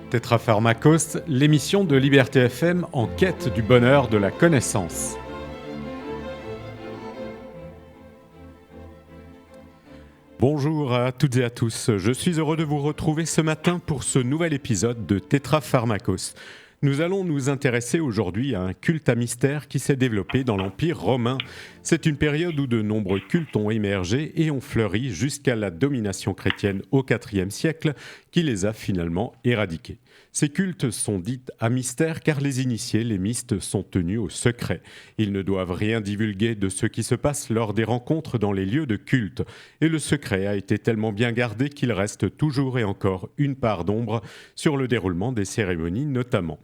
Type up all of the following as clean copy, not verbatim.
Tétrapharmakos, l'émission de Liberté FM en quête du bonheur de la connaissance. Bonjour à toutes et à tous, je suis heureux de vous retrouver ce matin pour ce nouvel épisode de Tétrapharmakos. Nous allons nous intéresser aujourd'hui à un culte à mystère qui s'est développé dans l'Empire romain. C'est une période où de nombreux cultes ont émergé et ont fleuri jusqu'à la domination chrétienne au IVe siècle qui les a finalement éradiqués. Ces cultes sont dits à mystère car les initiés, les mystes, sont tenus au secret. Ils ne doivent rien divulguer de ce qui se passe lors des rencontres dans les lieux de culte. Et le secret a été tellement bien gardé qu'il reste toujours et encore une part d'ombre sur le déroulement des cérémonies notamment.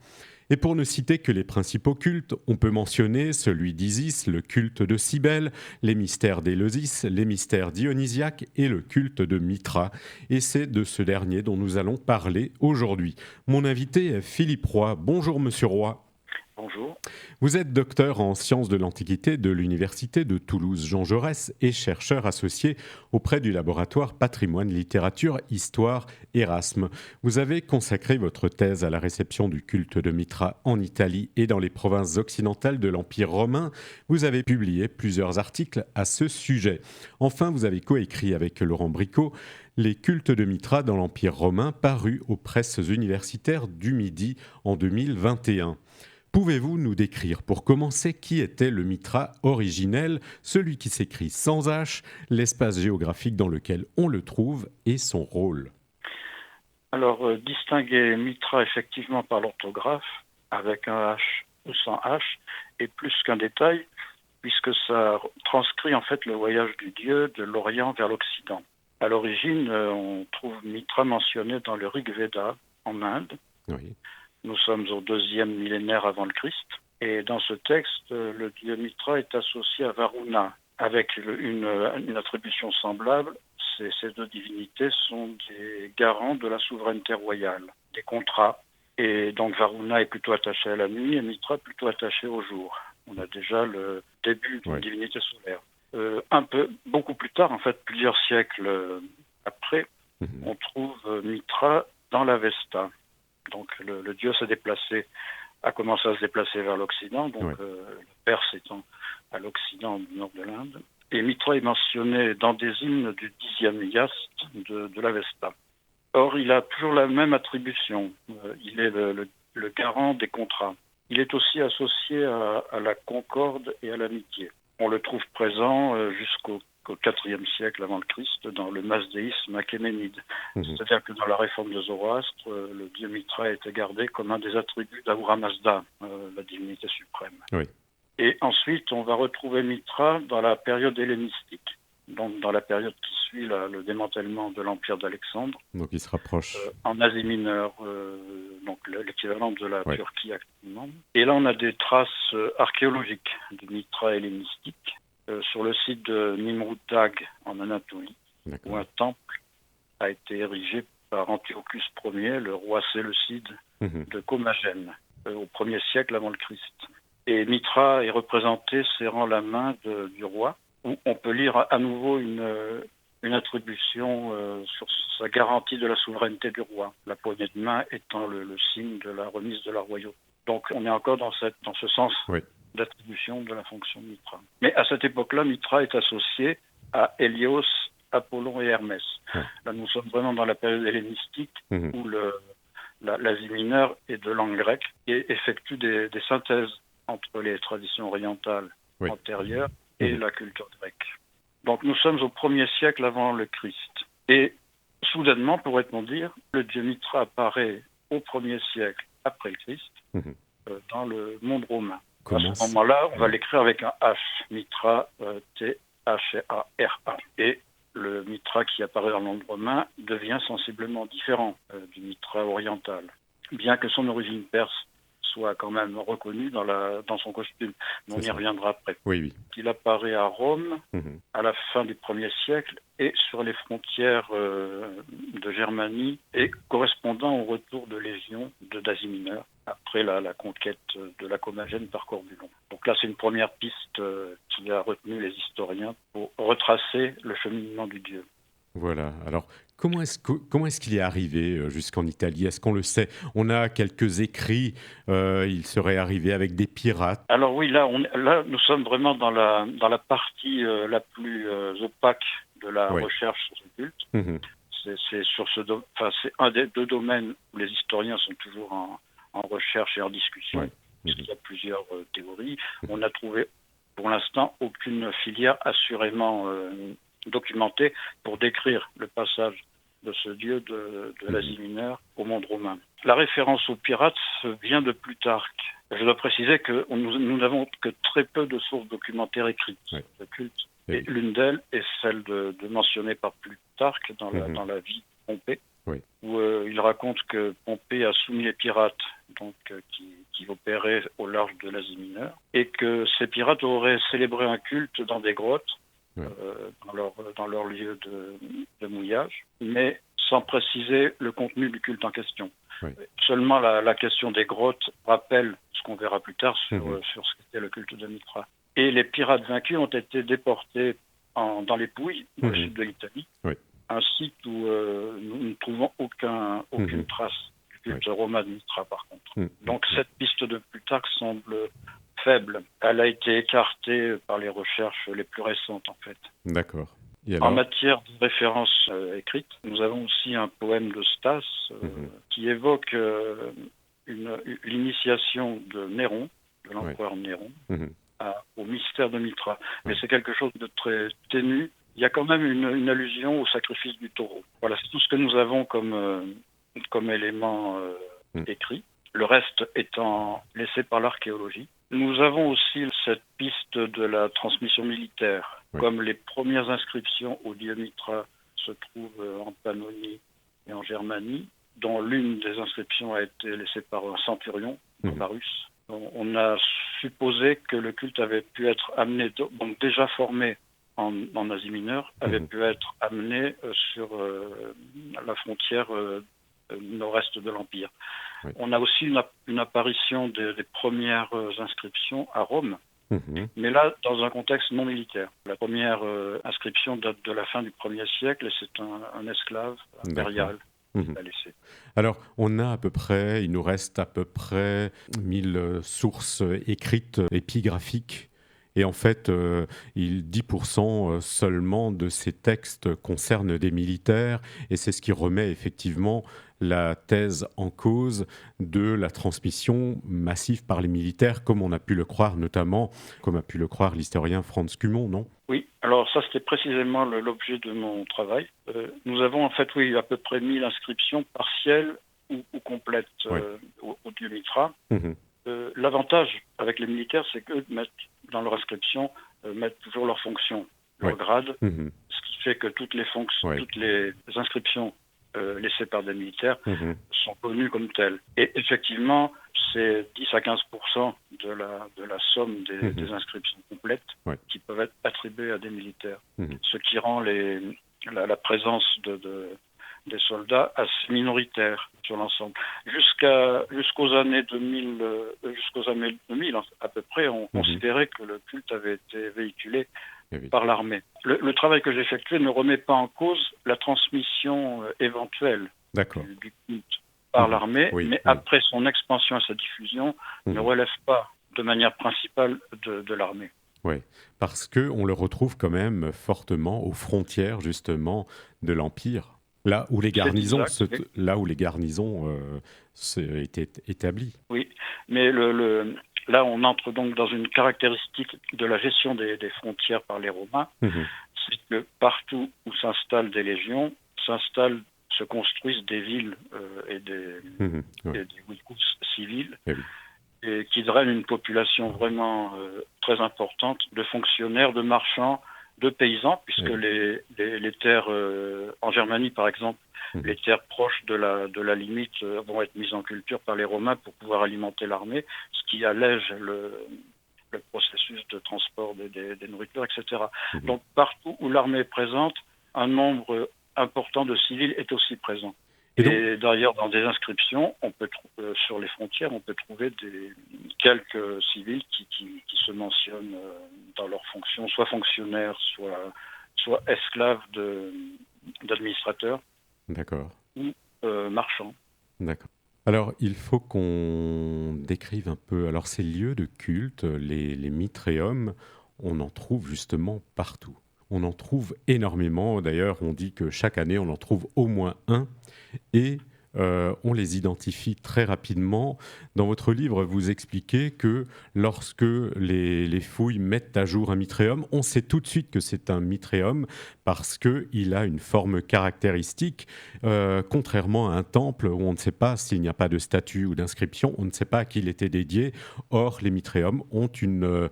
Et pour ne citer que les principaux cultes, on peut mentionner celui d'Isis, le culte de Cybèle, les mystères d'Éleusis, les mystères dionysiaques et le culte de Mithra. Et c'est de ce dernier dont nous allons parler aujourd'hui. Mon invité est Philippe Roy. Bonjour Monsieur Roy. Bonjour. Vous êtes docteur en sciences de l'Antiquité de l'Université de Toulouse Jean Jaurès et chercheur associé auprès du laboratoire Patrimoine, Littérature, Histoire Erasme. Vous avez consacré votre thèse à la réception du culte de Mithra en Italie et dans les provinces occidentales de l'Empire romain. Vous avez publié plusieurs articles à ce sujet. Enfin, vous avez coécrit avec Laurent Bricot Les cultes de Mithra dans l'Empire romain parus aux presses universitaires du Midi en 2021. Pouvez-vous nous décrire, pour commencer, qui était le Mithra originel, celui qui s'écrit sans H, l'espace géographique dans lequel on le trouve et son rôle ? Alors, distinguer Mithra effectivement par l'orthographe, avec un H ou sans H, est plus qu'un détail, puisque ça transcrit en fait le voyage du dieu de l'Orient vers l'Occident. À l'origine, on trouve Mithra mentionné dans le Rig Veda, en Inde. Oui. Nous sommes au 2e millénaire avant le Christ. Et dans ce texte, le dieu Mithra est associé à Varuna, avec une attribution semblable. Ces deux divinités sont des garants de la souveraineté royale, des contrats. Et donc Varuna est plutôt attaché à la nuit et Mithra plutôt attaché au jour. On a déjà le début d'une divinité solaire. Beaucoup plus tard, en fait, plusieurs siècles après, on trouve Mithra dans l'Avesta. Donc le dieu a commencé à se déplacer vers l'Occident, donc le Perse étant à l'Occident du nord de l'Inde. Et Mithra est mentionné dans des hymnes du 10e yaste de l'Avesta. Or, il a toujours la même attribution. Il est le garant des contrats. Il est aussi associé à la concorde et à l'amitié. On le trouve présent jusqu'au IVe siècle avant le Christ dans le masdéisme achéménide. C'est-à-dire que dans la réforme de Zoroastre, le dieu Mithra a été gardé comme un des attributs d'Ahura Mazda, la divinité suprême. Oui. Et ensuite, on va retrouver Mithra dans la période hellénistique, donc dans la période qui suit le démantèlement de l'empire d'Alexandre. Donc il se rapproche. En Asie mineure, donc l'équivalent de la Turquie actuellement. Et là, on a des traces archéologiques de Mithra hellénistique sur le site de Nimrud-Dag en Anatolie, où un temple a été érigé par Antiochus Ier, le roi séleucide de Commagène, au 1er siècle avant le Christ. Et Mithra est représenté serrant la main du roi, où on peut lire à nouveau une attribution sur sa garantie de la souveraineté du roi, la poignée de main étant le signe de la remise de la royauté. Donc on est encore dans ce sens d'attribution de la fonction de Mithra. Mais à cette époque-là, Mithra est associé à Hélios, Apollon et Hermès. Là, nous sommes vraiment dans la période hellénistique où l'Asie mineure est de langue grecque et effectue des synthèses entre les traditions orientales antérieures et la culture grecque. Donc nous sommes au 1er siècle avant le Christ. Et soudainement, pourrait-on dire, le dieu Mithra apparaît au 1er siècle après le Christ dans le monde romain. À ce moment-là, on va l'écrire avec un H, Mithra, T-H-A-R-A. Et le Mithra qui apparaît dans le monde romain devient sensiblement différent du Mithra oriental, bien que son origine perse soit quand même reconnue dans son costume. On y reviendra après. Oui. Il apparaît à Rome à la fin du 1er siècle et sur les frontières de Germanie et correspondant au retour de légions d'Asie mineure après la conquête de la Commagène par Corbulon. Donc là, c'est une première piste qui a retenu les historiens pour retracer le cheminement du dieu. Voilà. Alors, comment est-ce qu'il est arrivé jusqu'en Italie? Est-ce qu'on le sait? On a quelques écrits. Il serait arrivé avec des pirates. Alors oui, là, nous sommes vraiment dans la partie la plus opaque de la Oui. recherche sur ce culte. Mhm. C'est un des deux domaines où les historiens sont toujours en recherche et en discussion, Ouais. parce Mhm. qu'il y a plusieurs théories. On n'a trouvé pour l'instant aucune filière assurément documentée pour décrire le passage de ce dieu de Mhm. l'Asie mineure au monde romain. La référence aux pirates vient de Plutarque. Je dois préciser que nous n'avons que très peu de sources documentaires écrites Ouais. de culte. Eh Et oui. l'une d'elles est celle de mentionnée par Plutarque Mhm. dans la vie de Pompée, Oui. où il raconte que Pompée a soumis les pirates donc, qui opéraient au large de l'Asie mineure, et que ces pirates auraient célébré un culte dans des grottes, Ouais. dans leur lieu de mouillage, mais sans préciser le contenu du culte en question. Oui. Seulement la question des grottes rappelle ce qu'on verra plus tard Mhm. sur ce qu'était le culte de Mithra. Et les pirates vaincus ont été déportés dans les Pouilles, dans le Mhm. sud de l'Italie, Oui. un site où nous ne trouvons aucune Mhm. trace du Oui. culte romain de Mithra, par contre. Mhm. Donc cette piste de Plutarque semble faible. Elle a été écartée par les recherches les plus récentes, en fait. D'accord. Et En alors? matière de références écrites, nous avons aussi un poème de Stas Mhm. qui évoque l'initiation de Néron, de Oui. l'empereur Néron, Mhm. au mystère de Mithra. Mais Oui. c'est quelque chose de très ténu. Il y a quand même une allusion au sacrifice du taureau. Voilà, c'est tout ce que nous avons comme élément Mhm. écrit. Le reste étant laissé par l'archéologie. Nous avons aussi cette piste de la transmission militaire. Oui. Comme les premières inscriptions au dieu Mithra se trouvent en Pannonie et en Germanie, dont l'une des inscriptions a été laissée par un centurion, Mhm. Varus. On a supposé que le culte avait pu être amené, donc déjà formé en Asie mineure, avait Mhm. pu être amené sur la frontière nord-est de l'Empire. Oui. On a aussi une apparition des premières inscriptions à Rome, Mhm. mais là, dans un contexte non militaire. La première inscription date de la fin du 1er siècle et c'est un esclave D'accord. impérial qui Mhm. l'a laissé. Alors, il nous reste à peu près 1000 sources écrites, épigraphiques. Et en fait, 10% seulement de ces textes concernent des militaires. Et c'est ce qui remet effectivement la thèse en cause de la transmission massive par les militaires, comme on a pu le croire notamment, comme a pu le croire l'historien Franz Cumont, non? Oui, alors ça c'était précisément l'objet de mon travail. Nous avons en fait, oui, à peu près 1000 inscriptions partielles ou complètes Oui. au dieu Mithra. Mhm. L'avantage avec les militaires, c'est qu'eux mettent dans leur inscription mettent toujours leur fonction, Oui. leur grade, Mhm. ce qui fait que toutes Oui. les inscriptions laissées par des militaires Mhm. sont connues comme telles. Et effectivement, c'est 10 à 15% de la somme Mhm. des inscriptions complètes Oui. qui peuvent être attribuées à des militaires. Mhm. Ce qui rend la présence des soldats assez minoritaire sur l'ensemble. Jusqu'aux années 2000, à peu près, on considérait que le culte avait été véhiculé Eh oui. par l'armée. Le travail que j'ai effectué ne remet pas en cause la transmission éventuelle D'accord. du culte par Mhm. l'armée, Oui. mais Oui. après son expansion et sa diffusion, ne Mhm. relève pas de manière principale de l'armée. Oui, parce que on le retrouve quand même fortement aux frontières justement de l'Empire, C'est exact, oui. là où les garnisons étaient établies. Oui, mais là, on entre donc dans une caractéristique de la gestion des frontières par les Romains, Mhm. c'est que partout où s'installent des légions, se construisent des villes Mhm. et Ouais. des vicus civils, Eh oui. et qui drainent une population vraiment très importante de fonctionnaires, de marchands, de paysans, Eh puisque oui. les terres en Germanie, par exemple, Mhm. les terres proches de la limite vont être mises en culture par les Romains pour pouvoir alimenter l'armée, ce qui allège le processus de transport des nourritures, etc. Mhm. Donc partout où l'armée est présente, un nombre important de civils est aussi présent. Et donc, Et d'ailleurs, dans des inscriptions, sur les frontières, on peut trouver quelques civils qui se mentionnent dans leurs fonctions, soit fonctionnaires, soit esclaves d'administrateurs D'accord. ou marchands. D'accord. Alors, il faut qu'on décrive un peu. Alors, ces lieux de culte, les mitréums, on en trouve justement partout. On en trouve énormément. D'ailleurs, on dit que chaque année, on en trouve au moins un. Et on les identifie très rapidement. Dans votre livre, vous expliquez que lorsque les fouilles mettent à jour un mitréum, on sait tout de suite que c'est un mitréum parce qu'il a une forme caractéristique, contrairement à un temple où on ne sait pas s'il n'y a pas de statue ou d'inscription, on ne sait pas à qui il était dédié. Or, les mitréums ont une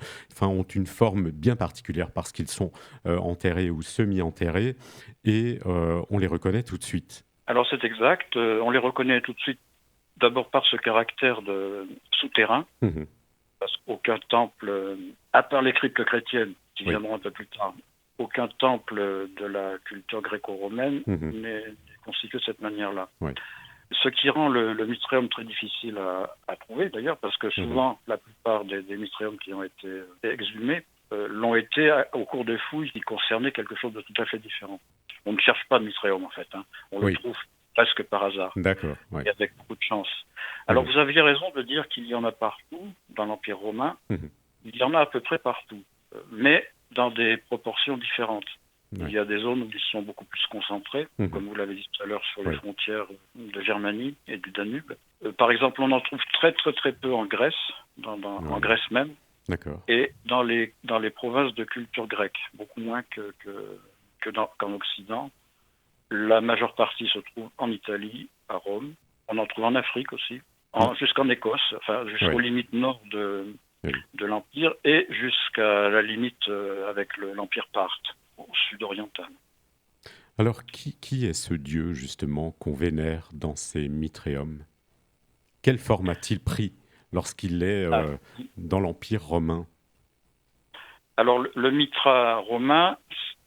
forme bien particulière parce qu'ils sont enterrés ou semi-enterrés et on les reconnaît tout de suite. Alors c'est exact, on les reconnaît tout de suite d'abord par ce caractère de souterrain, Mmh. parce qu'aucun temple, à part les cryptes chrétiennes qui Oui. viendront un peu plus tard, aucun temple de la culture gréco-romaine Mmh. n'est constitué de cette manière-là. Oui. Ce qui rend le mitréum très difficile à trouver d'ailleurs, parce que souvent la plupart des mitréums qui ont été exhumés l'ont été au cours des fouilles qui concernaient quelque chose de tout à fait différent. On ne cherche pas de mitréum en fait, hein. On le Oui. trouve presque par hasard D'accord. Ouais. et avec beaucoup de chance. Alors Mhm. vous aviez raison de dire qu'il y en a partout dans l'Empire romain, Mhm. il y en a à peu près partout, mais dans des proportions différentes. Ouais. Il y a des zones où ils sont beaucoup plus concentrés, Mhm. comme vous l'avez dit tout à l'heure, sur les Oui. frontières de Germanie et du Danube. Par exemple, on en trouve très très très peu en Grèce, en Ouais. Grèce même, D'accord. et dans les provinces de culture grecque, beaucoup moins qu'en Occident. La majeure partie se trouve en Italie, à Rome. On en trouve en Afrique aussi, jusqu'en Écosse, enfin jusqu'aux Oui. limites nord de Oui. l'Empire et jusqu'à la limite avec l'Empire parthe, au sud-oriental. Alors, qui est ce dieu, justement, qu'on vénère dans ces mitréums? Quelle forme a-t-il pris lorsqu'il est Ah, dans l'Empire romain? alors le Mitra romain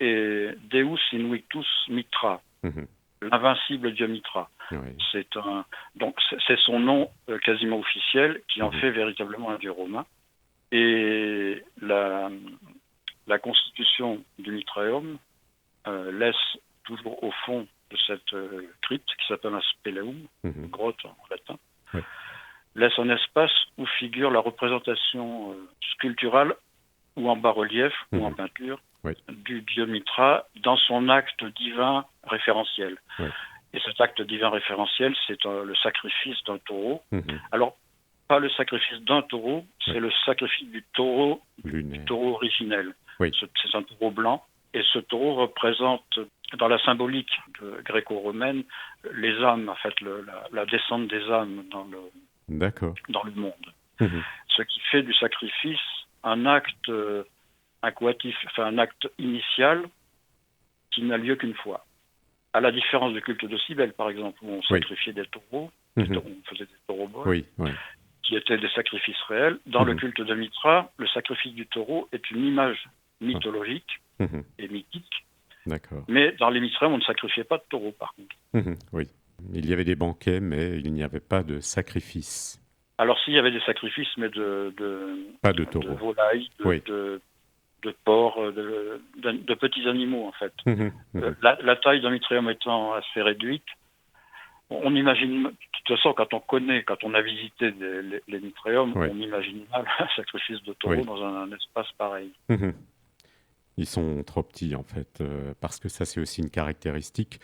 est Deus Invictus Mitra, Mhm. l'invincible dieu Mitra. Oui. C'est son nom quasiment officiel qui en Mhm. fait véritablement un dieu romain. Et la constitution du Mitraeum laisse toujours au fond de cette crypte qui s'appelle un speleum, Mhm. grotte en latin, Ouais. laisse un espace où figure la représentation sculpturale ou en bas-relief ou en Mhm. peinture Oui. du dieu Mitra dans son acte divin référentiel. Ouais. Et cet acte divin référentiel, c'est le sacrifice d'un taureau. Mhm. Alors, pas le sacrifice d'un taureau, c'est Ouais. le sacrifice du taureau Lunaire. originel. Oui. C'est un taureau blanc, et ce taureau représente, dans la symbolique gréco-romaine, les âmes, en fait, la descente des âmes D'accord. dans le monde. Mhm. Ce qui fait du sacrifice un acte incoatif, enfin un acte initial qui n'a lieu qu'une fois. À la différence du culte de Cybèle, par exemple, où on sacrifiait des taureaux, Mhm. on faisait des taureaux bols, Oui. Oui. qui étaient des sacrifices réels. Dans le culte de Mitra, le sacrifice du taureau est une image mythologique Mhm. et mythique, D'accord. mais dans les Mitraim, on ne sacrifiait pas de taureau, par contre. Mhm. Oui. Il y avait des banquets, mais il n'y avait pas de sacrifice. Alors s'il y avait des sacrifices, mais Pas de de taureau. volailles, Oui. de porcs, de petits animaux, en fait. Mhm. Mhm. La taille d'un Mitraeum étant assez réduite, on imagine, de toute façon, quand on a visité les Mitréums, Ouais. on imagine mal un sacrifice de taureau Oui. dans un espace pareil. Mhm. Ils sont trop petits en fait, parce que ça c'est aussi une caractéristique.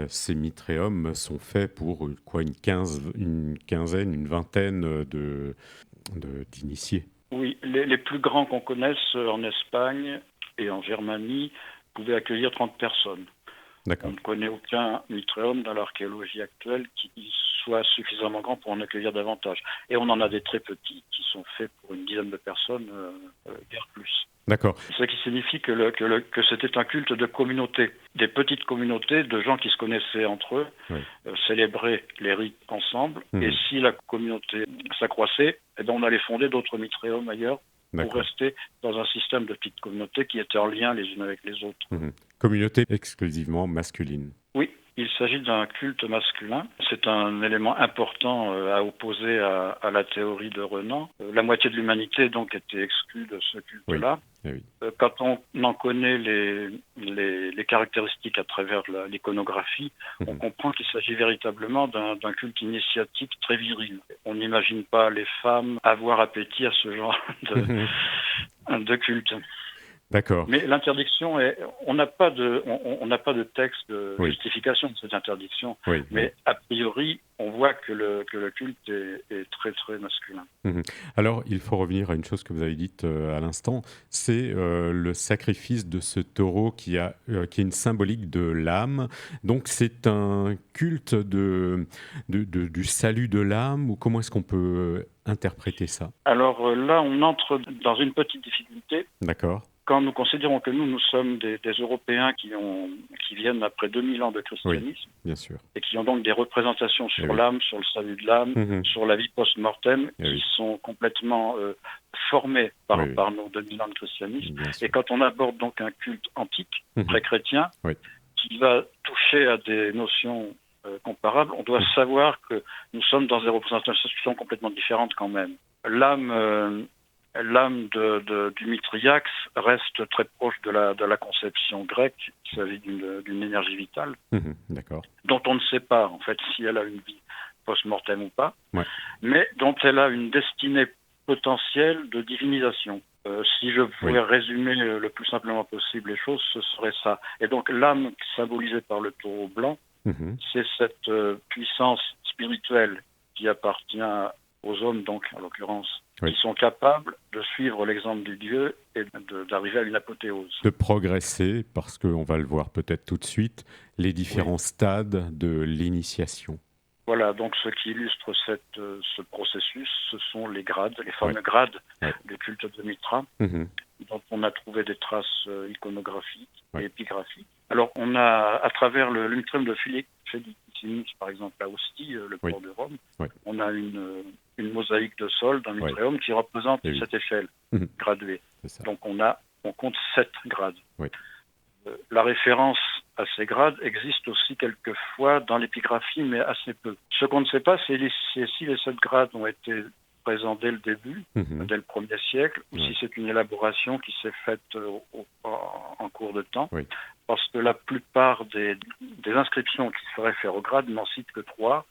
Ces mitréums sont faits pour une quinzaine, une vingtaine d'initiés. Oui, les plus grands qu'on connaisse en Espagne et en Germanie pouvaient accueillir 30 personnes. On D'accord. ne connaît aucun mitréum dans l'archéologie actuelle qui soit suffisamment grand pour en accueillir davantage. Et on en a des très petits qui sont faits pour une dizaine de personnes, guère plus. D'accord. Ce qui signifie que c'était un culte de communauté, des petites communautés de gens qui se connaissaient entre eux, Oui. célébraient les rites ensemble, Mhm. et si la communauté s'accroissait, eh bien on allait fonder d'autres mitréums ailleurs pour D'accord. rester dans un système de petites communautés qui étaient en lien les unes avec les autres. Mhm. Communauté exclusivement masculine. Oui, il s'agit d'un culte masculin. C'est un élément important à opposer à la théorie de Renan. La moitié de l'humanité donc était exclue de ce culte-là. Oui. Quand on en connaît les caractéristiques à travers l'iconographie, on comprend qu'il s'agit véritablement d'un culte initiatique très viril. On n'imagine pas les femmes avoir appétit à ce genre de culte. D'accord. Mais l'interdiction on n'a pas de texte de justification de cette interdiction. Mais a priori, on voit que le culte est très très masculin. Alors, il faut revenir à une chose que vous avez dite à l'instant, c'est le sacrifice de ce taureau qui est une symbolique de l'âme. Donc, c'est un culte du salut de l'âme, ou comment est-ce qu'on peut interpréter ça? Alors là, on entre dans une petite difficulté. D'accord. Quand nous considérons que nous sommes des Européens qui viennent après 2000 ans de christianisme, bien sûr, et qui ont donc des représentations sur l'âme, sur le salut de l'âme, sur la vie post-mortem, qui sont complètement formées par nos 2000 ans de christianisme. Et quand on aborde donc un culte antique, pré-chrétien, qui va toucher à des notions comparables, on doit savoir que nous sommes dans des représentations complètement différentes quand même. L'âme du Mithriax reste très proche de la conception grecque. Il s'agit d'une énergie vitale, dont on ne sait pas en fait si elle a une vie post-mortem ou pas, mais dont elle a une destinée potentielle de divinisation. Si je pouvais résumer le plus simplement possible les choses, ce serait ça. Et donc l'âme symbolisée par le taureau blanc, c'est cette puissance spirituelle qui appartient aux hommes, donc en l'occurrence, qui sont capables de suivre l'exemple du Dieu et d'arriver à une apothéose. De progresser, parce qu'on va le voir peut-être tout de suite, les différents stades de l'initiation. Voilà, donc ce qui illustre ce processus, ce sont les grades, les fameux grades du culte de Mithra, dont on a trouvé des traces iconographiques et épigraphiques. Alors on a, à travers le Mitrium de Félicissimus, par exemple, à Ostie, le port de Rome, on a une mosaïque de sol d'un Mitrium qui représente cette échelle graduée. Donc on compte 7 grades. La référence à ces grades existe aussi quelquefois dans l'épigraphie, mais assez peu. Ce qu'on ne sait pas, c'est si les 7 grades ont été présents dès le début, dès le 1er siècle, ou si c'est une élaboration qui s'est faite en cours de temps. Parce que la plupart des inscriptions qui se réfèrent aux grades n'en citent que 3.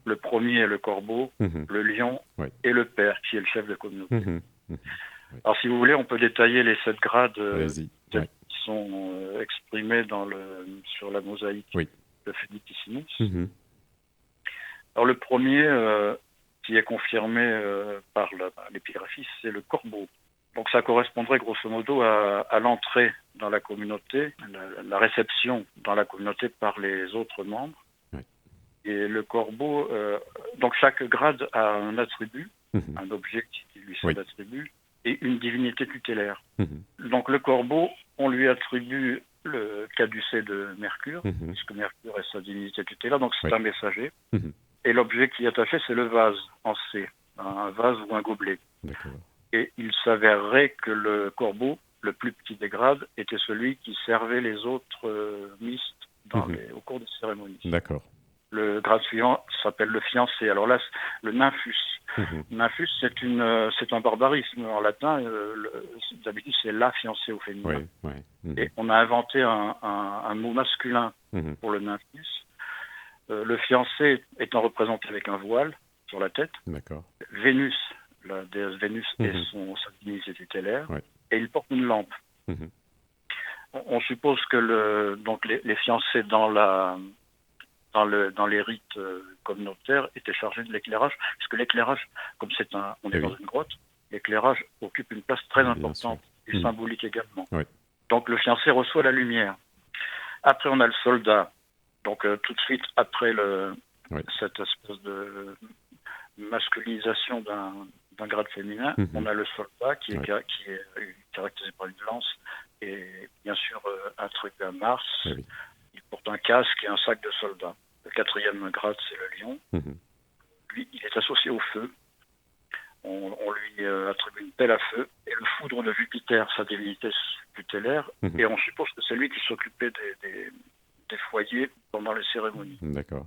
Le premier est le corbeau, le lion et le père, qui est le chef de communauté. Alors si vous voulez, on peut détailler les 7 grades qui sont exprimés sur la mosaïque de Félicissimus. Alors le premier, qui est confirmé par l'épigraphie, c'est le corbeau. Donc ça correspondrait grosso modo à l'entrée dans la communauté, la réception dans la communauté par les autres membres. Et le corbeau, donc chaque grade a un attribut, un objet qui lui sert d'attribut, et une divinité tutélaire. Donc le corbeau, on lui attribue le caducée de Mercure, puisque Mercure est sa divinité tutélaire, donc c'est un messager. Et l'objet qui est attaché, c'est le vase en C, un vase ou un gobelet. Et il s'avérerait que le corbeau, le plus petit des grades, était celui qui servait les autres mystes au cours des cérémonies. Le grade suivant s'appelle le fiancé. Alors là, le nymphus. Nymphus, c'est un barbarisme. En latin, d'habitude, c'est la fiancée au féminin. Et on a inventé un mot masculin pour le nymphus. Le fiancé étant représenté avec un voile sur la tête. Vénus, la déesse Vénus, et sa divinité tutélaire. Et il porte une lampe. On suppose que donc les fiancés dans les rites communautaires étaient chargés de l'éclairage, puisque l'éclairage, comme on est dans une grotte, l'éclairage occupe une place très importante et symbolique également. Donc le fiancé reçoit la lumière. Après, on a le soldat. Donc tout de suite après cette espèce de masculinisation d'un grade féminin, on a le soldat qui est caractérisé par une lance et bien sûr attribué à Mars. Il porte un casque et un sac de soldat. Le 4e grade, c'est le lion. Lui, il est associé au feu. On lui attribue une pelle à feu. Et le foudre de Jupiter, sa divinité tutélaire. Et on suppose que c'est lui qui s'occupait des foyers pendant les cérémonies. D'accord.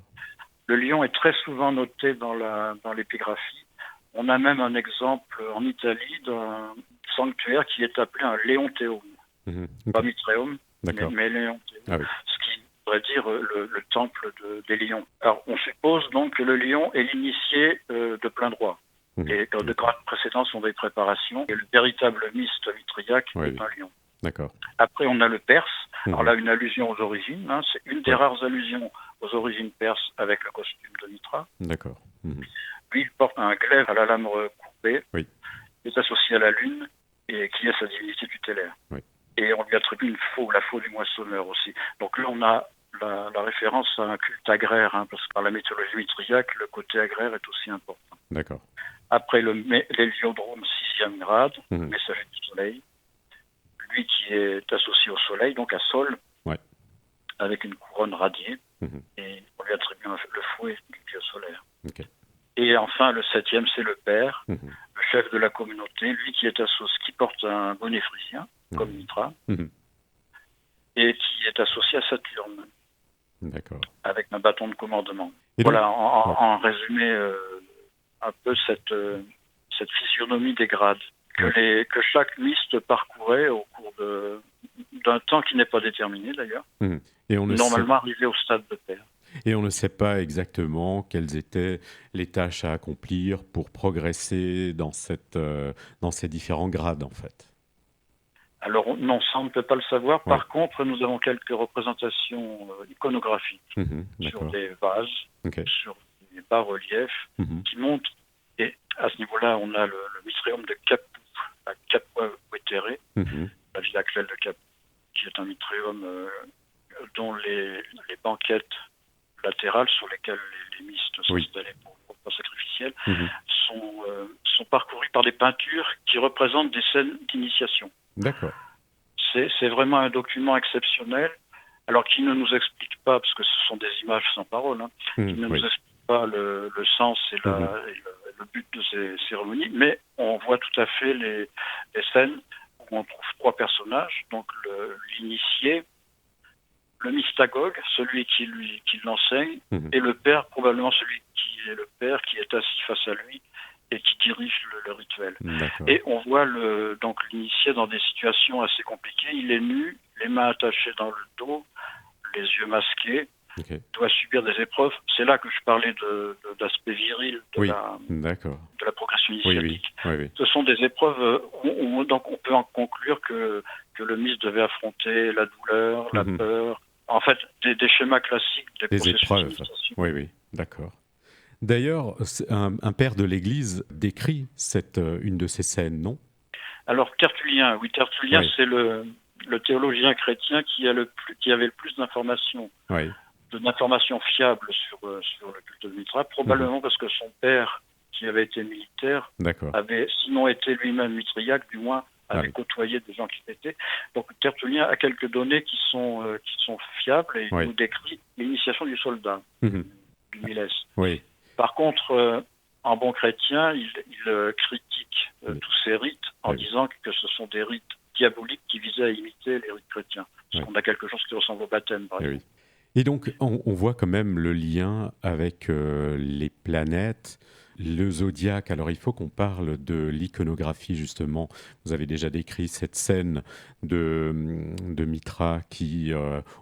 Le lion est très souvent noté dans l'épigraphie. On a même un exemple en Italie d'un sanctuaire qui est appelé un Léontéum. Okay. Pas Mitréum, mais Léontéum. Ah oui. Ce qui voudrait dire le temple des lions. Alors, on suppose donc que le lion est l'initié de plein droit. Et que de grades précédents sont des préparations. Et le véritable myste mitriaque est un lion. D'accord. Après, on a le perse. Alors là, une allusion aux origines. C'est une des rares allusions aux origines perses avec le costume de Mitra. D'accord. Lui, il porte un glaive à la lame courbée, oui. qui est associé à la lune et qui est sa divinité tutélaire. Oui. Et on lui attribue la faux du moissonneur aussi. Donc là, on a la référence à un culte agraire, parce que par la mythologie mitriaque, le côté agraire est aussi important. D'accord. Après, l'héliodrome 6e grade, messager du soleil, lui qui est associé au soleil, donc à Sol, avec une couronne radiée, et on lui attribue le fouet du dieu solaire. Okay. Et enfin, le 7e, c'est le père, le chef de la communauté, lui qui porte un bonnet phrysien, comme Mitra, et qui est associé à Saturne. D'accord. Avec un bâton de commandement. Et voilà, donc, en résumé, un peu cette physionomie des grades que chaque myste parcourait au cours d'un temps qui n'est pas déterminé d'ailleurs. Et on normalement arrivé au stade de père. Et on ne sait pas exactement quelles étaient les tâches à accomplir pour progresser dans ces différents grades, en fait. Alors non, ça on ne peut pas le savoir. Par contre, nous avons quelques représentations iconographiques sur des vases, sur des bas-reliefs qui montrent, et à ce niveau-là, on a le mitréum de Capoue, à Capua-Ouétéré, la ville actuelle de Capoue, qui est un mitréum dont les banquettes latérales sur lesquelles les mystes s'installaient pour le repas sacrificiel sont parcourues par des peintures qui représentent des scènes d'initiation. D'accord. C'est vraiment un document exceptionnel, alors qui ne nous explique pas, parce que ce sont des images sans parole, qui ne nous explique pas le sens et le but de ces cérémonies, mais on voit tout à fait les scènes où on trouve 3 personnages, donc l'initié, le mystagogue, celui qui l'enseigne, et le père, probablement celui qui est le père, qui est assis face à lui et qui dirige le rituel. Et on voit donc l'initié dans des situations assez compliquées. Il est nu, les mains attachées dans le dos, les yeux masqués, doit subir des épreuves. C'est là que je parlais d'aspect viril de la progression initiatique. Ce sont des épreuves donc on peut en conclure que le myste devait affronter la douleur, la peur, en fait des schémas classiques des processus d'initiation. Oui, d'accord. D'ailleurs, un père de l'Église décrit une de ces scènes, non ? Alors Tertullien, c'est le théologien chrétien qui avait le plus d'informations, d'informations fiables sur le culte de Mitra, probablement parce que son père, qui avait été militaire, avait sinon été lui-même mitriaque, du moins avait côtoyé des gens qui l'étaient. Donc Tertullien a quelques données qui sont fiables et il nous décrit l'initiation du soldat, du milès. Par contre, en bon chrétien, il critique tous ces rites en disant que ce sont des rites diaboliques qui visaient à imiter les rites chrétiens. Parce qu'on a quelque chose qui ressemble au baptême, par exemple. Et donc, on voit quand même le lien avec les planètes, le zodiaque. Alors, il faut qu'on parle de l'iconographie, justement. Vous avez déjà décrit cette scène de Mitra qui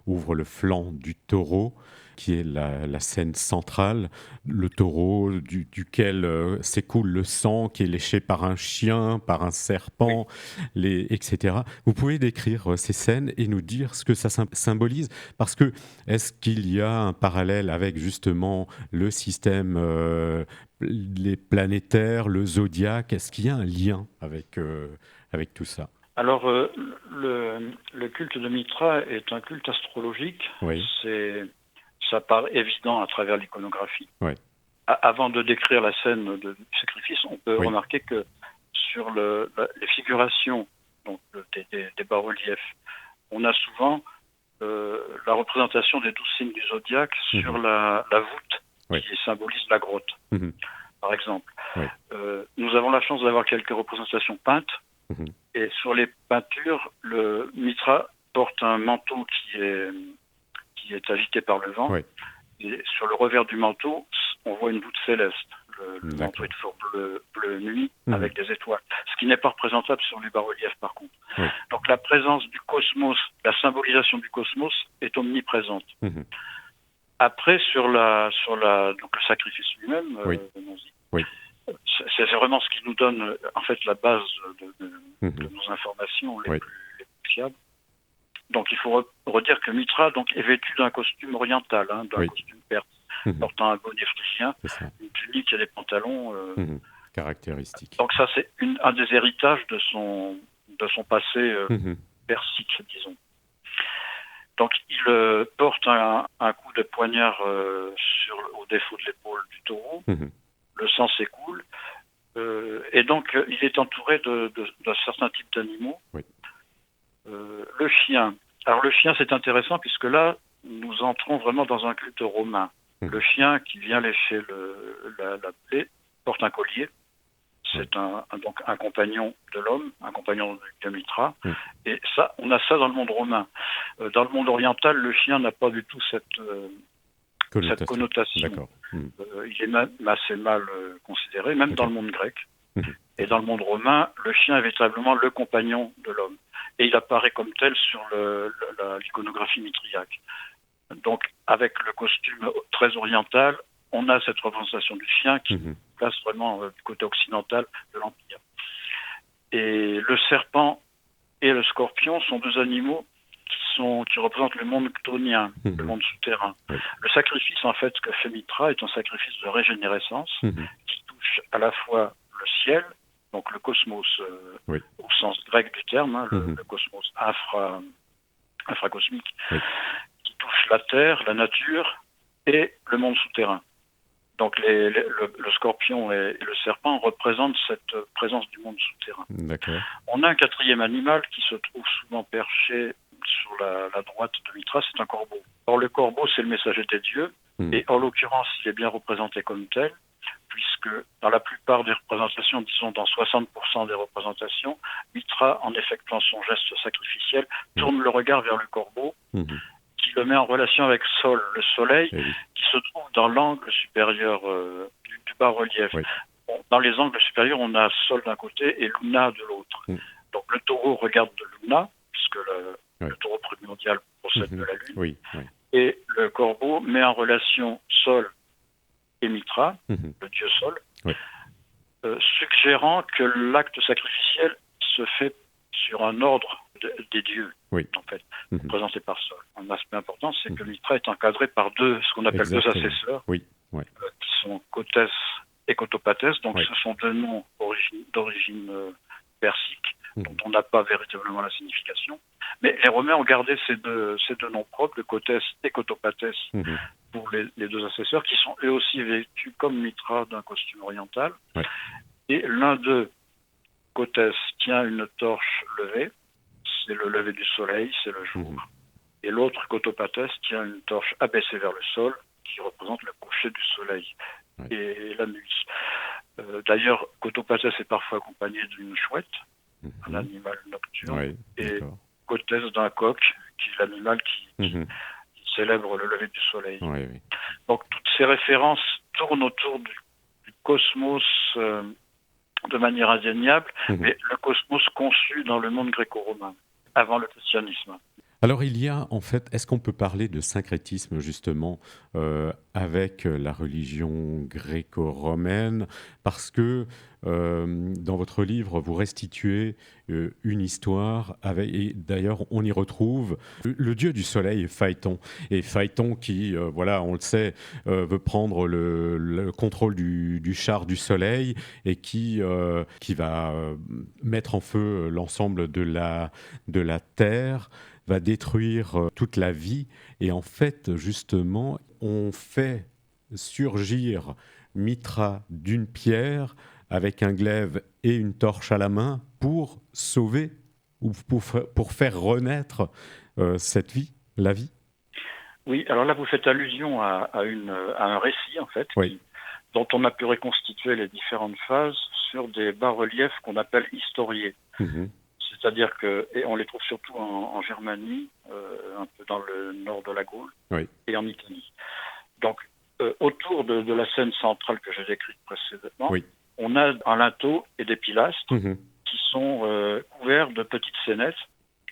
ouvre le flanc du taureau, qui est la scène centrale, le taureau duquel s'écoule le sang, qui est léché par un chien, par un serpent, etc. Vous pouvez décrire ces scènes et nous dire ce que ça symbolise ? Parce que, est-ce qu'il y a un parallèle avec justement le système les planétaires, le zodiaque ? Est-ce qu'il y a un lien avec tout ça ? Alors, le culte de Mitra est un culte astrologique. Ça paraît évident à travers l'iconographie. Avant de décrire la scène de sacrifice, on peut remarquer que sur les figurations donc, des bas-reliefs, on a souvent la représentation des 12 signes du zodiaque sur la voûte qui symbolise la grotte, par exemple. Nous avons la chance d'avoir quelques représentations peintes, et sur les peintures, le Mitra porte un manteau qui est qui est agité par le vent. Oui. Et sur le revers du manteau, on voit une voûte céleste. Le manteau est de forme bleu nuit avec des étoiles, ce qui n'est pas représentable sur les bas-reliefs par contre. Oui. Donc la présence du cosmos, la symbolisation du cosmos est omniprésente. Après, sur donc le sacrifice lui-même, c'est vraiment ce qui nous donne en fait la base de nos informations les plus fiables. Donc il faut redire que Mitra donc, est vêtu d'un costume oriental, d'un costume perse, portant un bonnet phrygien, une tunique et des pantalons caractéristiques. Donc ça c'est un des héritages de son passé persique, disons. Donc il porte un coup de poignard au défaut de l'épaule du taureau. Le sang s'écoule. Et donc il est entouré d'un certain type d'animaux. Le chien. Alors le chien c'est intéressant puisque là nous entrons vraiment dans un culte romain. Le chien qui vient lécher la plaie porte un collier. C'est donc un compagnon de l'homme, un compagnon de Mitra. Et ça, on a ça dans le monde romain. Dans le monde oriental, le chien n'a pas du tout cette connotation. D'accord. Il est même assez mal considéré, même dans le monde grec. Et dans le monde romain, le chien est véritablement le compagnon de l'homme. Et il apparaît comme tel sur l'iconographie mitriaque. Donc, avec le costume très oriental, on a cette représentation du chien qui place vraiment du côté occidental de l'Empire. Et le serpent et le scorpion sont deux animaux qui représentent le monde chtonien, le monde souterrain. Le sacrifice, en fait, que fait Mitra est un sacrifice de régénérescence qui touche à la fois le ciel, donc le cosmos au sens grec du terme, le cosmos infracosmique, qui touche la terre, la nature et le monde souterrain. Donc le scorpion et le serpent représentent cette présence du monde souterrain. D'accord. On a un quatrième animal qui se trouve souvent perché sur la droite de Mitra, c'est un corbeau. Or le corbeau, c'est le messager des dieux, et en l'occurrence, il est bien représenté comme tel, puisque dans la plupart des représentations, disons dans 60% des représentations, Mitra, en effectuant son geste sacrificiel, tourne le regard vers le corbeau, qui le met en relation avec Sol, le soleil, qui se trouve dans l'angle supérieur du bas-relief. Bon, dans les angles supérieurs, on a Sol d'un côté et Luna de l'autre. Donc le taureau regarde de Luna, puisque le taureau primordial procède de la Lune, et le corbeau met en relation Sol et Mitra, le dieu Sol, suggérant que l'acte sacrificiel se fait sur un ordre des dieux, en fait, représenté par Sol. Un aspect important, c'est que Mitra est encadré par ce qu'on appelle deux assesseurs, qui sont Cotès et Cotopatès, donc ce sont deux noms d'origine persique, dont on n'a pas véritablement la signification. Mais les Romains ont gardé ces deux noms propres, de Cotès et Cotopatès, pour les deux assesseurs, qui sont eux aussi vêtus comme Mitra d'un costume oriental. Et l'un d'eux, Cotès, tient une torche levée, c'est le lever du soleil, c'est le jour. Et l'autre, Cotopatès, tient une torche abaissée vers le sol, qui représente le coucher du soleil et la nuit. D'ailleurs, Cotopatès est parfois accompagné d'une chouette, un animal nocturne, et Cotès d'un coq, qui est l'animal qui célèbre le lever du soleil. Donc toutes ces références tournent autour du cosmos de manière indéniable, mais le cosmos conçu dans le monde gréco-romain, avant le christianisme. Alors il y a en fait, est-ce qu'on peut parler de syncrétisme justement avec la religion gréco-romaine, parce que dans votre livre vous restituez une histoire et d'ailleurs on y retrouve le dieu du soleil Phaéton, et Phaéton qui voilà, on le sait, veut prendre le contrôle du char du soleil et qui va mettre en feu l'ensemble de la terre, va détruire toute la vie. Et en fait, justement, on fait surgir Mitra d'une pierre avec un glaive et une torche à la main pour sauver ou pour faire renaître cette vie, la vie. Oui, alors là, vous faites allusion à un récit, en fait, dont on a pu reconstituer les différentes phases sur des bas-reliefs qu'on appelle historiés. C'est-à-dire et on les trouve surtout en Germanie, un peu dans le nord de la Gaule, et en Italie. Donc, autour de la scène centrale que j'ai décrite précédemment, on a un linteau et des pilastres qui sont couverts de petites scénettes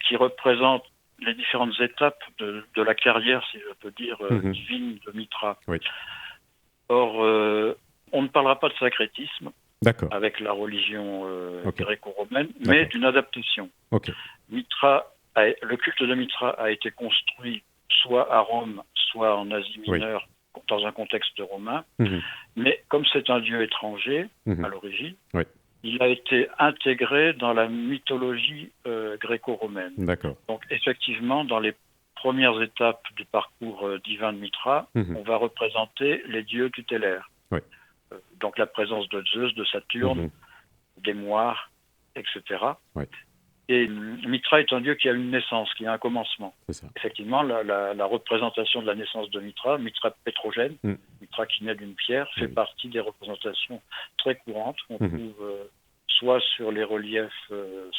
qui représentent les différentes étapes de la carrière, si je peux dire, divine de Mitra. Or, on ne parlera pas de sacrétisme avec la religion gréco-romaine, mais d'une adaptation. Le culte de Mitra a été construit soit à Rome, soit en Asie mineure, dans un contexte romain, mais comme c'est un dieu étranger à l'origine, il a été intégré dans la mythologie gréco-romaine. Donc effectivement, dans les premières étapes du parcours divin de Mitra, on va représenter les dieux tutélaires. Donc la présence de Zeus, de Saturne, des moires, etc. Et Mitra est un dieu qui a une naissance, qui a un commencement. Effectivement, la représentation de la naissance de Mitra pétrogène, Mitra qui naît d'une pierre, fait partie des représentations très courantes qu'on trouve soit sur les reliefs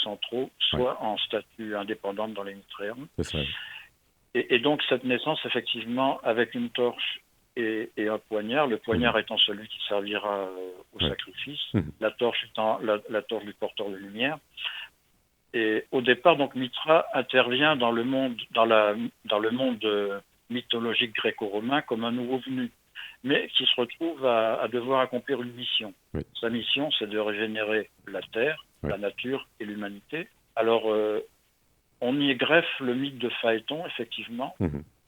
centraux, soit en statue indépendante dans les mitréums. Et donc cette naissance, effectivement, avec une torche et un poignard, le poignard étant celui qui servira au sacrifice, la torche étant la torche du porteur de lumière. Et au départ, donc Mitra intervient dans le monde mythologique gréco-romain comme un nouveau venu, mais qui se retrouve à devoir accomplir une mission. Sa mission, c'est de régénérer la terre, la nature et l'humanité. Alors, on y greffe le mythe de Phaéton, effectivement,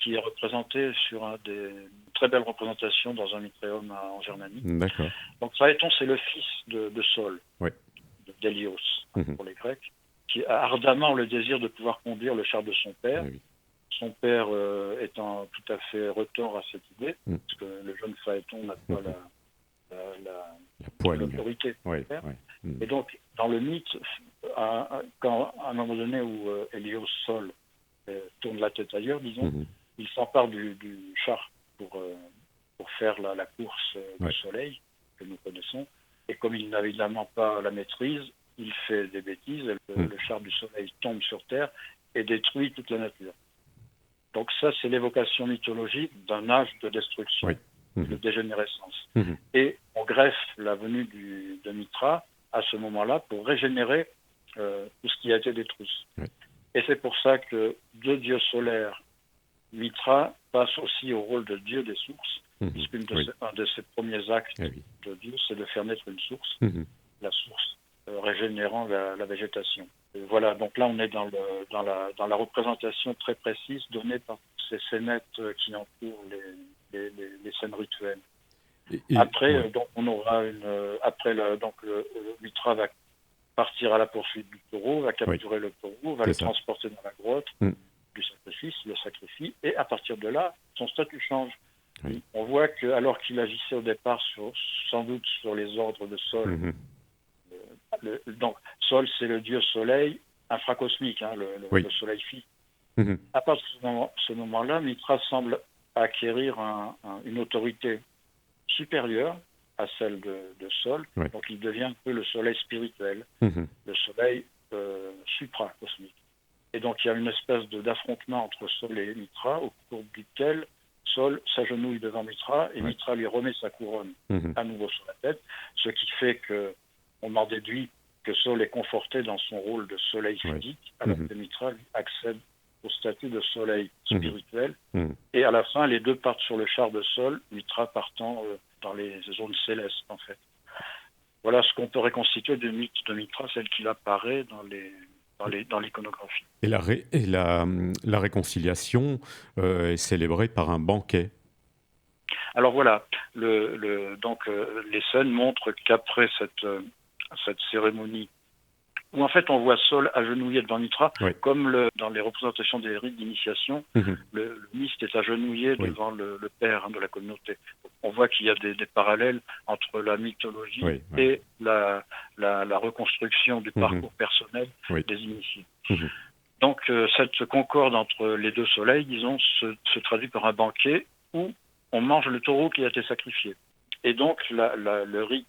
qui est représenté sur une très belle représentation dans un mitréum en Germanie. Donc Phaéton, c'est le fils de Sol, d'Hélios pour les Grecs, qui a ardemment le désir de pouvoir conduire le char de son père. Son père étant tout à fait retort à cette idée, parce que le jeune Phaéton n'a pas l'autorité. Et donc, dans le mythe, quand à un moment donné où Hélios Sol tourne la tête ailleurs, disons, il s'empare du char pour faire la course du soleil que nous connaissons. Et comme il n'a évidemment pas la maîtrise, il fait des bêtises, le char du soleil tombe sur Terre et détruit toute la nature. Donc ça, c'est l'évocation mythologique d'un âge de destruction, de dégénérescence. Et on greffe la venue de Mitra à ce moment-là pour régénérer tout ce qui a été détruit. Et c'est pour ça que de dieu solaire, Mitra passe aussi au rôle de dieu des sources, puisqu'un de ses premiers actes de Dieu, c'est de faire naître une source, la source régénérant la végétation. Et voilà, donc là on est dans la représentation très précise donnée par ces scénettes qui entourent les scènes rituelles. Après, donc on aura le Mitra va partir à la poursuite du taureau, va capturer le taureau, va le transporter dans la grotte du sacrifice, le sacrifie, et à partir de là, son statut change. On voit que alors qu'il agissait au départ sans doute sur les ordres de Sol, donc Sol c'est le dieu soleil infracosmique, le soleil physique. À partir de ce moment-là, Mitra semble acquérir une autorité supérieure à celle de Sol, donc il devient un peu le soleil spirituel, le soleil supracosmique. Et donc il y a une espèce d'affrontement entre Sol et Mitra, au cours duquel Sol s'agenouille devant Mitra et Mitra lui remet sa couronne à nouveau sur la tête, ce qui fait qu'on en déduit que Sol est conforté dans son rôle de soleil physique, alors que Mitra lui accède au statut de soleil spirituel. Et à la fin, les deux partent sur le char de Sol, Mitra partant dans les zones célestes, en fait. Voilà ce qu'on peut reconstituer du mythe de Mitra, celle qu'il apparaît dans l'iconographie. Et la réconciliation est célébrée par un banquet. Alors voilà, donc les scènes montrent qu'après cette cérémonie, où en fait on voit Sol agenouillé devant Mitra, comme dans les représentations des rites d'initiation, le myste est agenouillé devant le père de la communauté. On voit qu'il y a des parallèles entre la mythologie et la reconstruction du parcours personnel des initiés. Donc cette concorde entre les deux soleils, disons, se traduit par un banquet où on mange le taureau qui a été sacrifié. Et donc le rite,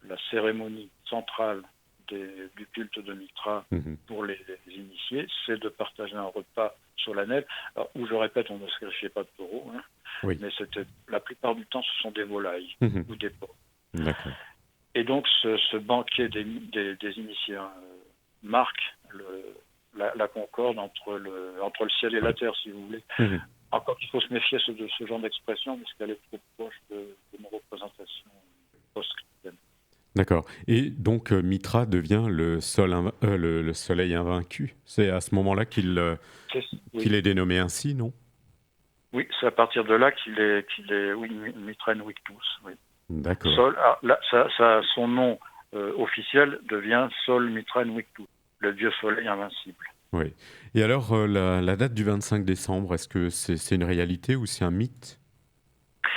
la cérémonie centrale du culte de Mitra Mhm. pour les initiés, c'est de partager un repas solennel, alors, où je répète, on ne sacrifiait pas de taureau, hein, Oui. mais la plupart du temps, ce sont des volailles Mhm. ou des porcs. D'accord. Et donc, ce banquet des initiés marque la concorde entre le ciel et la Oui. terre, si vous voulez. Mhm. Encore qu'il faut se méfier de ce genre d'expression, parce qu'elle est trop proche de nos représentations post-chrétiennes. D'accord. Et donc Mitra devient le soleil invaincu. C'est à ce moment-là qu'il Oui. est dénommé ainsi, non? Oui, c'est à partir de là qu'il est oui, Mitra Invictus. Oui. D'accord. Là, son nom officiel devient Sol Mitra Invictus, le dieu soleil invincible. Oui. Et alors, la date du 25 décembre, est-ce que c'est une réalité ou c'est un mythe?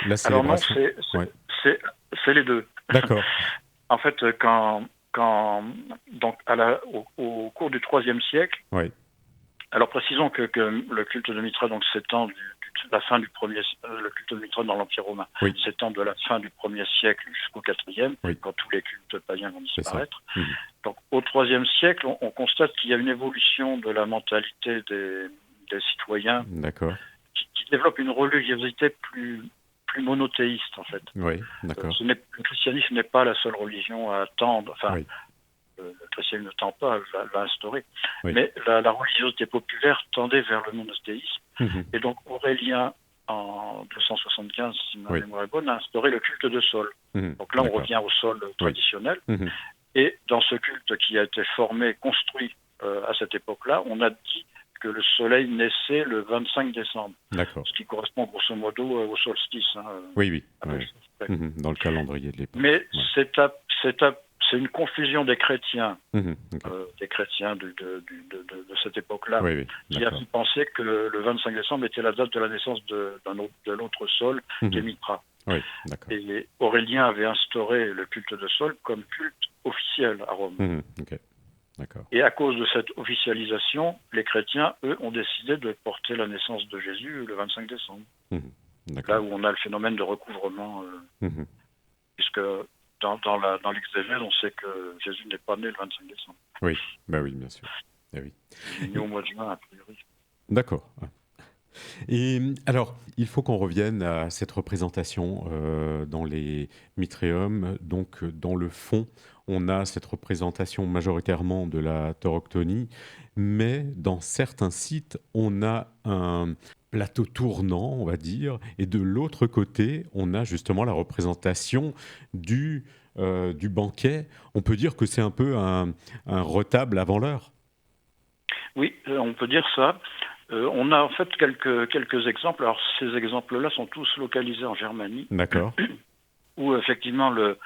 La Alors non, célébration? Ouais. c'est les deux. D'accord. En fait, donc au cours du IIIe siècle, Oui. alors précisons que le culte de Mitra donc s'étend la fin du le culte de Mitra dans l'Empire romain Oui. s'étend de la fin du 1er siècle jusqu'au 4e, Oui. quand tous les cultes païens vont C'est ça. disparaître. Mhm. Donc au 3e siècle, on constate qu'il y a une évolution de la mentalité des citoyens D'accord. qui développe une religiosité plus monothéiste en fait. Oui. D'accord. Le christianisme n'est pas la seule religion à tendre, enfin Oui. le christianisme ne tend pas, l'a instauré, Oui. mais la religiosité populaire tendait vers le monothéisme. Mhm. Et donc Aurélien, en 275, si ma Oui. mémoire est bonne, a instauré le culte de Sol. Mhm. Donc là, on D'accord. revient au sol traditionnel. Mhm. Et dans ce culte qui a été construit à cette époque-là, on a dit que le soleil naissait le 25 décembre. D'accord. Ce qui correspond grosso modo au solstice. Hein, Oui. avec Mhm. Dans le calendrier de l'époque. Mais Ouais. c'est une confusion des chrétiens, Mhm. Ok. de cette époque-là, Oui. qui a D'accord. pu penser que le 25 décembre était la date de la naissance de l'autre Sol, qui est Mhm. Mitra. Oui. D'accord. Et Aurélien avait instauré le culte de Sol comme culte officiel à Rome. Mhm. Ok. D'accord. Et à cause de cette officialisation, les chrétiens, eux, ont décidé de porter la naissance de Jésus le 25 décembre. Mhm. Là D'accord. où on a le phénomène de recouvrement, Mhm. puisque dans l'exégèse, on sait que Jésus n'est pas né le 25 décembre. Oui. Bah oui, bien sûr. Eh oui. Il est né au mois de juin, a priori. D'accord. Et alors, il faut qu'on revienne à cette représentation dans les Mitréums. Donc, dans le fond, on a cette représentation majoritairement de la tauroctonie, mais dans certains sites, on a un plateau tournant, on va dire, et de l'autre côté, on a justement la représentation du banquet. On peut dire que c'est un peu un retable avant l'heure. Oui, on peut dire ça. On a en fait quelques exemples. Alors, ces exemples-là sont tous localisés en Germanie, D'accord. où effectivement le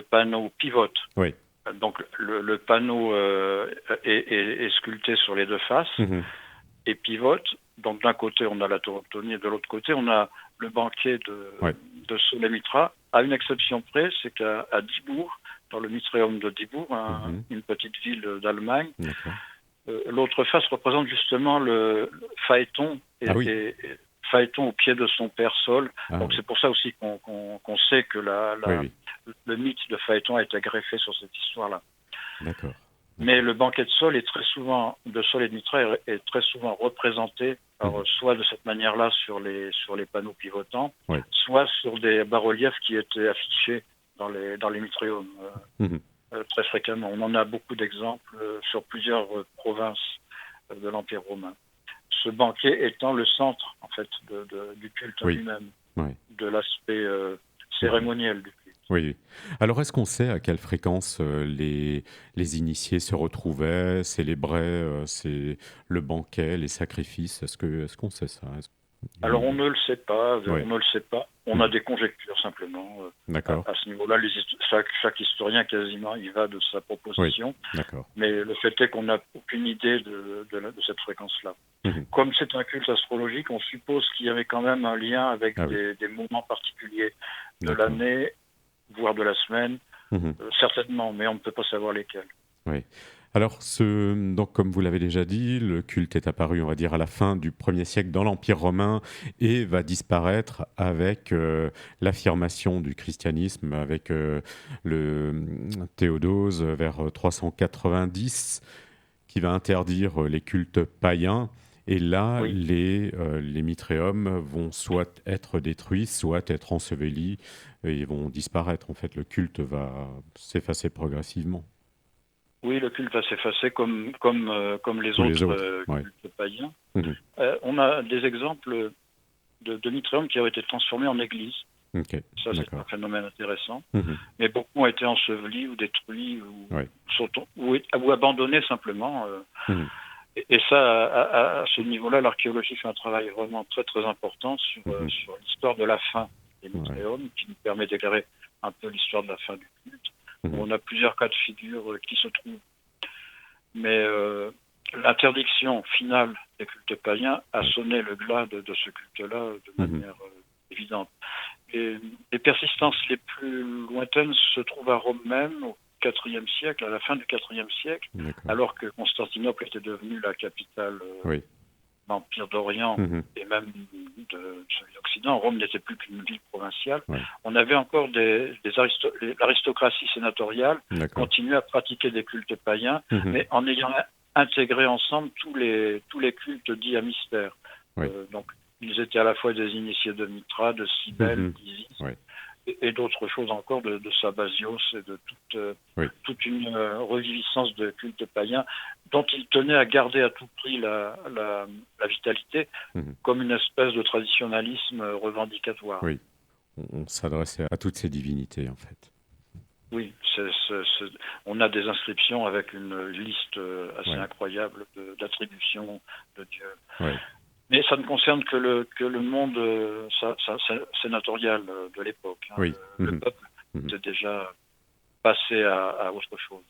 panneau pivote. Oui. Donc, le panneau est sculpté sur les deux faces Mhm. et pivote. Donc, d'un côté, on a la tauroctonie et de l'autre côté, on a le banquet Ouais. de Sol et Mitra, à une exception près, c'est qu'à Diebourg, dans le Mitréum de Diebourg, Mhm. une petite ville d'Allemagne, D'accord. l'autre face représente justement le Phaéton, Ah oui. et Phaéton au pied de son père Sol. Ah Donc oui. c'est pour ça aussi qu'on sait que Oui. le mythe de Phaéton a été greffé sur cette histoire-là. D'accord. Mais le banquet de Sol de Sol et de Mitra est très souvent représenté, alors, soit de cette manière-là sur les panneaux pivotants, Oui. soit sur des bas-reliefs qui étaient affichés dans les Mitréums. Mhm. Très fréquemment. On en a beaucoup d'exemples sur plusieurs provinces de l'Empire romain. Ce banquet étant le centre, en fait, du culte lui-même, Oui. de l'aspect cérémoniel du culte. Oui. Alors, est-ce qu'on sait à quelle fréquence les initiés se retrouvaient, célébraient le banquet, les sacrifices? Est-ce qu'on sait ça? Alors, on ne le sait pas. Oui. On ne le sait pas. On a des conjectures, simplement. D'accord. À ce niveau-là, chaque historien, quasiment, y va de sa proposition. Oui. D'accord. Mais le fait est qu'on n'a aucune idée de cette fréquence-là. Mhm. Comme c'est un culte astrologique, on suppose qu'il y avait quand même un lien avec des moments particuliers de l'année, voire de la semaine, Mhm. certainement, mais on ne peut pas savoir lesquels. Oui. Alors, donc, comme vous l'avez déjà dit, le culte est apparu, on va dire, à la fin du 1er siècle dans l'Empire romain et va disparaître avec l'affirmation du christianisme, avec Théodose vers 390, qui va interdire les cultes païens. Et là, Oui. les mitréums vont soit être détruits, soit être ensevelis, et ils vont disparaître. En fait, le culte va s'effacer progressivement. Oui, le culte va s'effacer comme les Tous les autres autres, ouais. cultes païens. Mhm. On a des exemples de mitréums qui ont été transformés en églises. Ok, Ça, c'est d'accord. un phénomène intéressant. Mhm. Mais beaucoup ont été ensevelis ou détruits Ouais. ou abandonnés simplement. Mhm. Et ça, à ce niveau-là, l'archéologie fait un travail vraiment très très important Mhm. sur l'histoire de la fin des Ouais. mitréums, qui nous permet d'éclairer un peu l'histoire de la fin du culte. Mhm. On a plusieurs cas de figure qui se trouvent. Mais l'interdiction finale des cultes païens a sonné le glas de ce culte-là de manière évidente. Et les persistances les plus lointaines se trouvent à Rome même, au IVe siècle, à la fin du IVe siècle, D'accord. alors que Constantinople était devenue la capitale Oui. de l'Empire d'Orient Mhm. et même de celui d'Occident. Rome n'était plus qu'une ville provinciale. Ouais. On avait encore l'aristocratie sénatoriale D'accord. continuait à pratiquer des cultes païens, Mhm. mais en ayant intégré ensemble tous les cultes dits à mystère. Oui. Donc, ils étaient à la fois des initiés de Mithra, de Cybèle, Mhm. d'Isis, Ouais. et d'autres choses encore, de Sabasios et de toute une reviviscence de cultes païens dont ils tenaient à garder à tout prix la vitalité, comme une espèce de traditionnalisme revendicatoire. Oui. On s'adressait à toutes ces divinités, en fait. Oui, on a des inscriptions avec une liste assez incroyable d'attributions de Dieu. Ouais. Mais ça ne concerne que le monde sénatorial de l'époque. Hein. Oui. Le peuple était déjà passé à autre chose.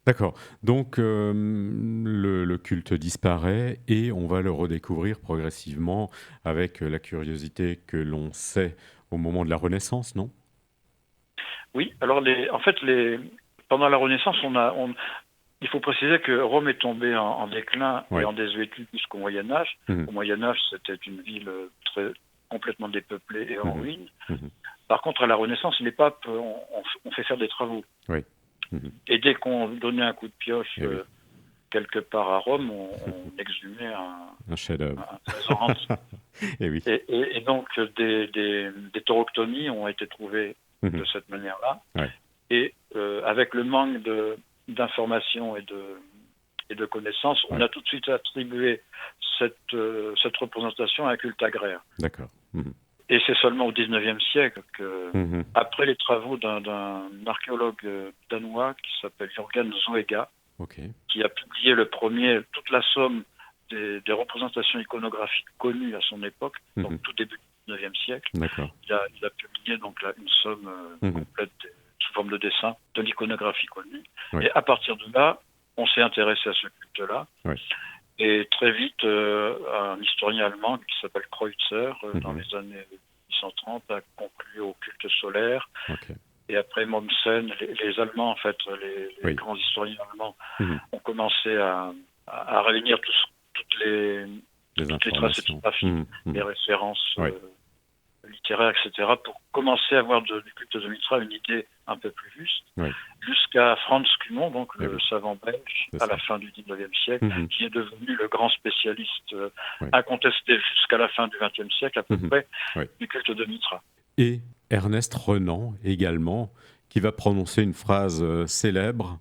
D'accord. Donc, le culte disparaît et on va le redécouvrir progressivement avec la curiosité que l'on sait au moment de la Renaissance, non? Oui, alors pendant la Renaissance, il faut préciser que Rome est tombée en déclin et en désuétude jusqu'au Moyen-Âge. Au Moyen-Âge, c'était une ville complètement dépeuplée et en ruine. Par contre, à la Renaissance, les papes ont fait faire des travaux. Oui. Et dès qu'on donnait un coup de pioche quelque part à Rome, on exhumait un chef-d'œuvre. Un trésor antique. Et oui. Et donc, des tauroctomies ont été trouvées de cette manière-là. Ouais. Et avec le manque d'informations et de connaissances, on a tout de suite attribué cette représentation à un culte agraire. D'accord. Et c'est seulement au XIXe siècle que, après les travaux d'un archéologue danois qui s'appelle Jürgen Zoëga, qui a publié toute la somme des représentations iconographiques connues à son époque, donc tout début du XIXe siècle. Il a publié donc là une somme complète sous forme de dessin de l'iconographie connue. Et à partir de là, on s'est intéressé à ce culte-là. Et très vite, un historien allemand qui s'appelle Kreutzer, dans les années 1830, a conclu au culte solaire. Et après Mommsen, les Allemands, en fait, les grands historiens allemands, ont commencé à réunir toutes les traces épigraphiques, les références littéraires, etc., pour commencer à avoir du culte de Mithra une idée un peu plus juste, jusqu'à Franz Cumont, donc le savant belge, à la fin du XIXe siècle, qui est devenu le grand spécialiste incontesté jusqu'à la fin du XXe siècle, à peu près, du culte de Mithra. Et Ernest Renan également, qui va prononcer une phrase célèbre,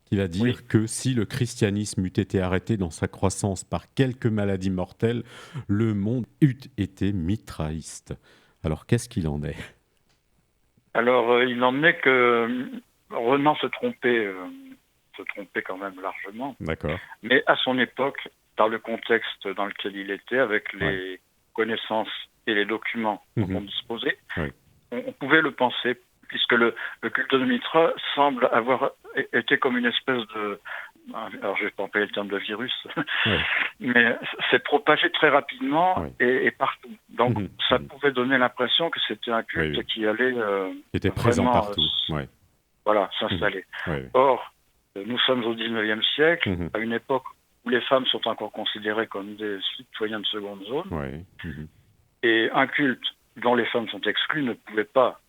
qui va dire que si le christianisme eût été arrêté dans sa croissance par quelques maladies mortelles, le monde eût été mitraïste. Alors qu'est-ce qu'il en est? Alors il en est que Renan se trompait quand même largement. D'accord. Mais à son époque, dans le contexte dans lequel il était, avec les connaissances et les documents dont on disposait, on pouvait le penser, puisque le culte de Mithra semble avoir été comme une espèce de... Alors, je vais pas employer le terme de virus, mais c'est propagé très rapidement et partout. Donc, ça pouvait donner l'impression que c'était un culte qui allait... qui était présent partout. Voilà, s'installer. Or, Nous sommes au XIXe siècle, Mhm. à une époque où les femmes sont encore considérées comme des citoyens de seconde zone, Ouais. Mhm. et un culte dont les femmes sont exclues ne pouvait pas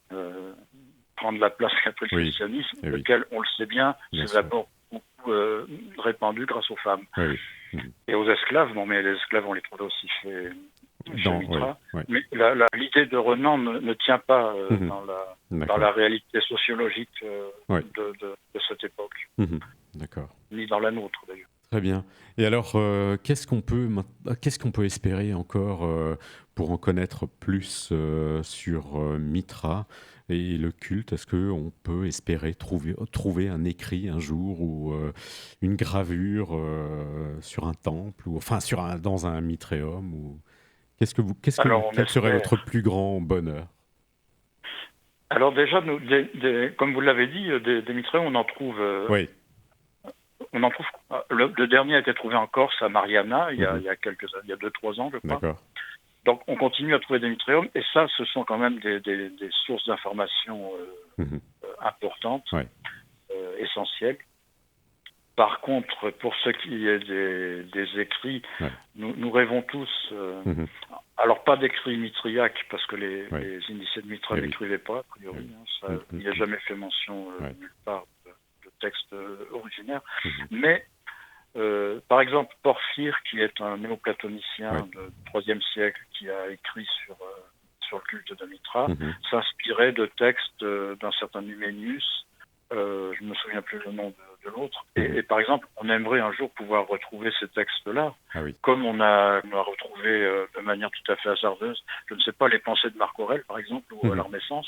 prendre la place qu'a pris le Oui. christianisme, Eh oui. lequel, on le sait bien, Bien s'est sûr. d'abord beaucoup répandu grâce aux femmes. Oui, oui. Mhm. Et aux esclaves, bon, mais les esclaves, on les trouve aussi chez Mitra. Ouais. Mais l'idée de Renan ne tient pas Mhm. dans D'accord. la réalité sociologique Ouais. de cette époque, Mhm. D'accord. ni dans la nôtre d'ailleurs. Très bien. Et alors, qu'est-ce qu'on peut espérer encore pour en connaître plus sur Mitra et le culte? Est-ce qu'on peut espérer trouver un écrit un jour ou une gravure sur un temple ou enfin dans un mitréum ou Alors, on quel serait espère. votre plus grand bonheur? Alors déjà, nous, comme vous l'avez dit, des mitrailleaux, on en trouve. Oui. Le dernier a été trouvé en Corse à Mariana il y Mhm. a il y a 2-3 ans, je crois. D'accord. Donc on continue à trouver des mitréums et ça, ce sont quand même des sources d'informations Mhm. importantes, Ouais. essentielles. Par contre, pour ce qui est des écrits, Ouais. nous rêvons tous. Mhm. Alors pas d'écrits mitriaques parce que les initiés de Mitra Eh oui. n'écrivaient pas, a priori. Eh oui. Ça, il n'y a jamais fait mention nulle part de texte originaire. Mhm. Mais par exemple, Porphyre, qui est un néoplatonicien du IIIe siècle, qui a écrit sur le culte de Mitra, s'inspirait de textes d'un certain Numénius. Je ne me souviens plus le nom de l'autre. Et par exemple, on aimerait un jour pouvoir retrouver ces textes-là, comme on a retrouvé de manière tout à fait hasardeuse, je ne sais pas, les pensées de Marc Aurèle, par exemple, ou à la Renaissance.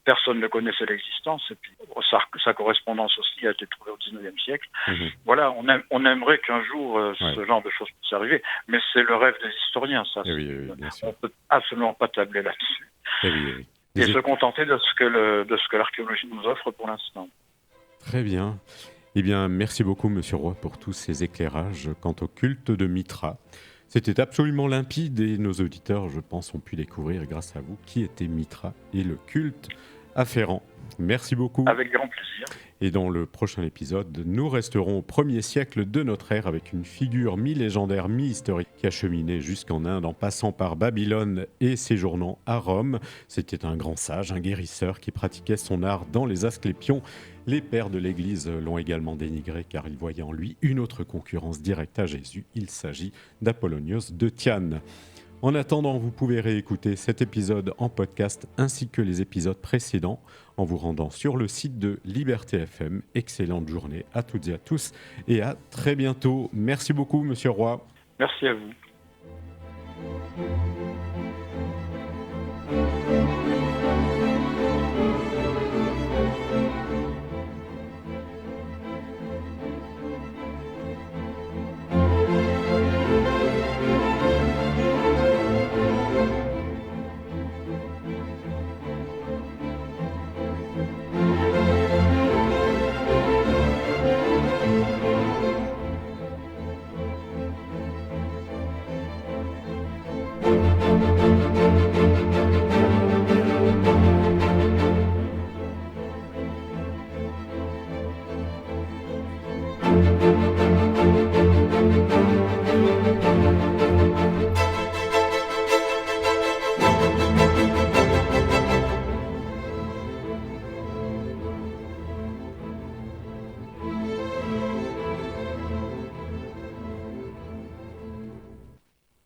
Personne ne connaissait l'existence, et puis sa correspondance aussi a été trouvée au XIXe siècle. Voilà, on aimerait qu'un jour ce genre de choses puisse arriver, mais c'est le rêve des historiens, ça. Oui, bien sûr. On ne peut absolument pas tabler là-dessus. Oui. Et se contenter de ce que l'archéologie nous offre pour l'instant. Très bien. Eh bien, merci beaucoup, Monsieur Roy, pour tous ces éclairages quant au culte de Mitra. C'était absolument limpide et nos auditeurs, je pense, ont pu découvrir, grâce à vous, qui était Mitra et le culte afférent. Merci beaucoup. Avec grand plaisir. Et dans le prochain épisode, nous resterons au 1er siècle de notre ère avec une figure mi-légendaire, mi-historique qui a cheminé jusqu'en Inde en passant par Babylone et séjournant à Rome. C'était un grand sage, un guérisseur qui pratiquait son art dans les Asclépions. Les pères de l'Église l'ont également dénigré car ils voyaient en lui une autre concurrence directe à Jésus. Il s'agit d'Apollonios de Tyane. En attendant, vous pouvez réécouter cet épisode en podcast ainsi que les épisodes précédents en vous rendant sur le site de Liberté FM. Excellente journée à toutes et à tous et à très bientôt. Merci beaucoup, Monsieur Roy. Merci à vous.